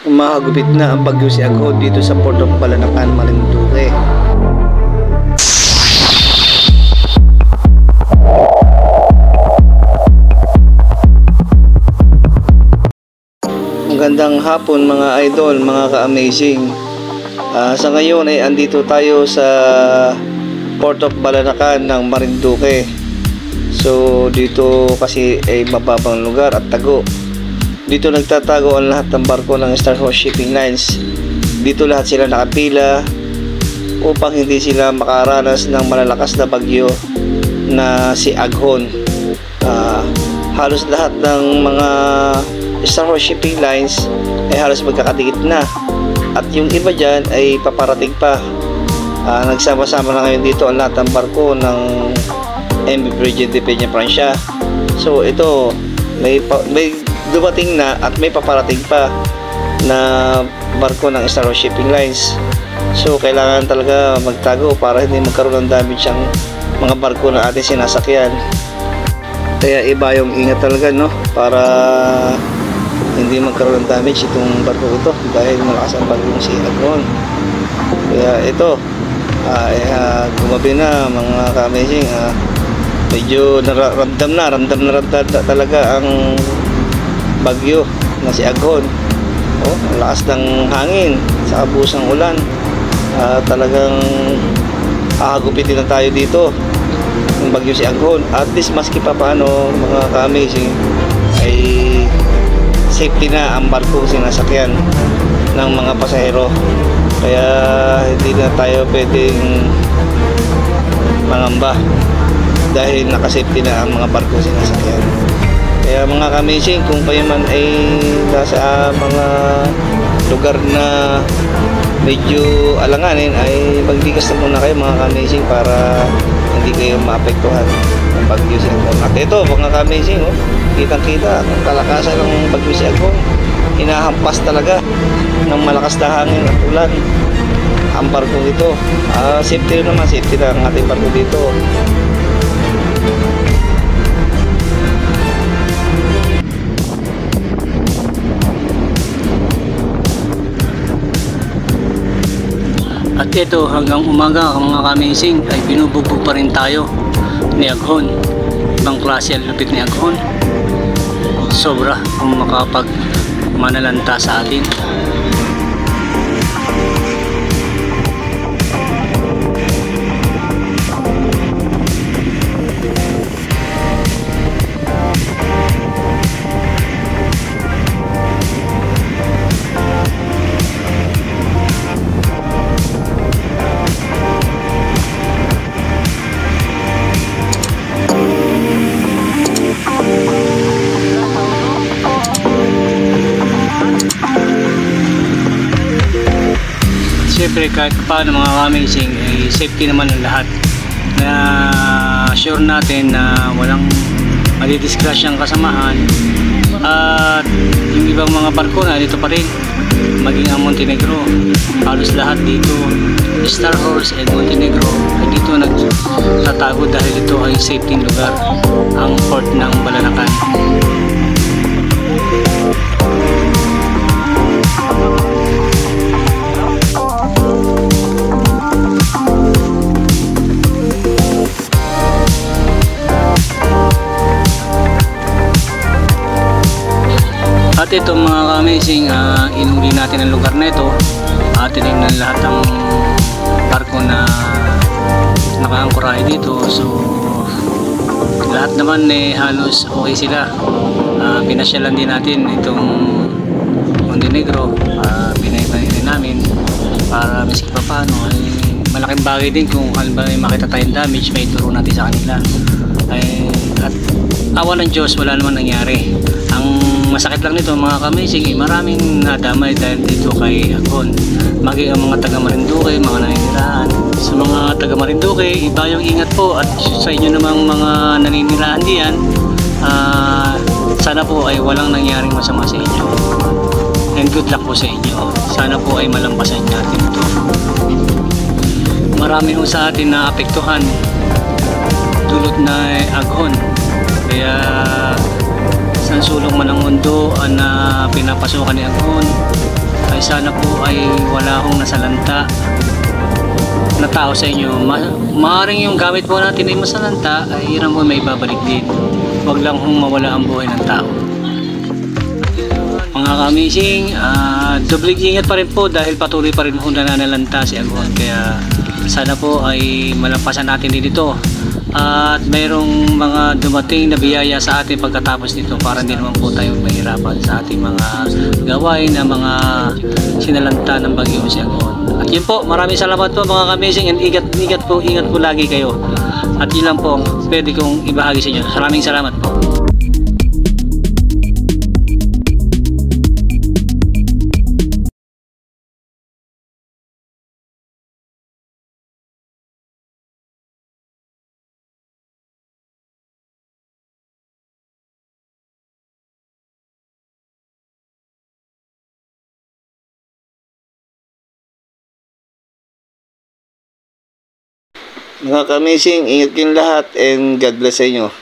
Umahagupit na ang bagyo si Aghon dito sa Port of Balanacan, Marinduque. Magandang hapon mga idol, mga ka-amazing. Sa ngayon ay andito tayo sa Port of Balanacan ng Marinduque. So dito kasi ay mababang lugar at tago. Dito nagtatago ang lahat ng barko ng Star Horse Shipping Lines. Dito lahat sila nakapila upang hindi sila makaranas ng malalakas na bagyo na si Aghon. Halos lahat ng mga Star Horse Shipping Lines ay halos magkakadikit na. At yung iba dyan ay paparating pa. Nagsama-sama na ngayon dito ang lahat ng barko ng MV Bridget de Peña Francia. So ito may dumating na at may paparating pa na barko ng Star Horse Shipping Lines. So kailangan talaga magtago para hindi magkaroon ng damage ang mga barko na ating sinasakyan. Kaya iba yung ingat talaga, no, para hindi magkaroon ng damage itong barko ito dahil malakas ang bagyong si Aghon. Kaya ito gumabi na mga ka-amazing. Medyo ramdam na talaga ang bagyo na si Aghon. Ang lakas ng hangin sa abusang ulan. Talagang hahagupitin na tayo dito ng bagyo si Aghon. At least maski pa paano mga ka-amazing ay safety na ang barko sinasakyan ng mga pasahero. Kaya hindi na tayo pwedeng mangamba dahil nakasafety na ang mga barko sinasakyan. Kaya mga ka-amazing, kung kayo man ay nasa mga lugar na medyo alanganin, ay magbigas na muna kayo mga ka-amazing para hindi kayo maapektuhan ng bagyo si Aghon. At ito mga ka-amazing, kitang-kita ang kalakasan ng bagyo si Aghon. Hinahampas talaga ng malakas na hangin at ulan ang barko ito. Safety naman, safety na ang ating barko dito. At ito hanggang umaga mga ka-amazing ay binubugbog pa rin tayo ni Aghon. Ibang klase ang lupit ni Aghon. Sobra kung makapag manalanta sa atin. Siyempre kahit paano mga ka-amazing ay safety naman ang lahat, na sure natin na walang madidisgrasyang kasamahan. At yung ibang mga barko na dito pa rin, maging ang Montenegro, halos lahat dito Star Horse and Montenegro ay dito nagtatago dahil ito ay safety lugar, ang port ng Balanacan. At ito mga ka-amazing, inuli natin ang lugar na ito. Tinignan lahat ng barko na nakaangkorahe dito. So lahat naman halos okay sila. Pinasyalan din natin itong Montenegro. Pinaypanin din namin para miski pa paano ay malaking bagay din kung halimbawa may makita tayong damage, may turo natin sa kanila. At awa ng Diyos, wala naman nangyari. Ang masakit lang nito mga ka-amazing, maraming nadamay dahil dito kay Aghon. Maging ang mga taga Marinduque, mga naninirahan. Sa mga taga Marinduque, iba yung ingat po. At sa inyo namang mga naninirahan diyan, sana po ay walang nangyaring masama sa inyo. And good luck po sa inyo. Sana po ay malampasan natin ito. Marami po sa atin na apektuhan dulot na Aghon. Kaya sa sulok man ng mundo na pinapasukan ni Aghon, ay sana po ay wala akong nasalanta na tao sa inyo. Maaaring yung gamit po natin ay masalanta ay yun po may babalik din. Huwag lang hong mawala ang buhay ng tao. Mga ka-amazing, doubling ingat pa rin po dahil patuloy pa rin po nananalanta si Agon. Kaya sana po ay malampasan natin din ito. At mayroong mga dumating na biyaya sa atin pagkatapos nito para hindi naman po tayong mahirapan sa ating mga gawain na mga sinalanta ng bagyong si Agon. At yun po, maraming salamat po mga ka-amazing, and ingat po lagi kayo. At yun lang po pwede kong ibahagi sa inyo. Maraming salamat po. Mga ka-amazing, ingat kayong lahat and God bless sa inyo.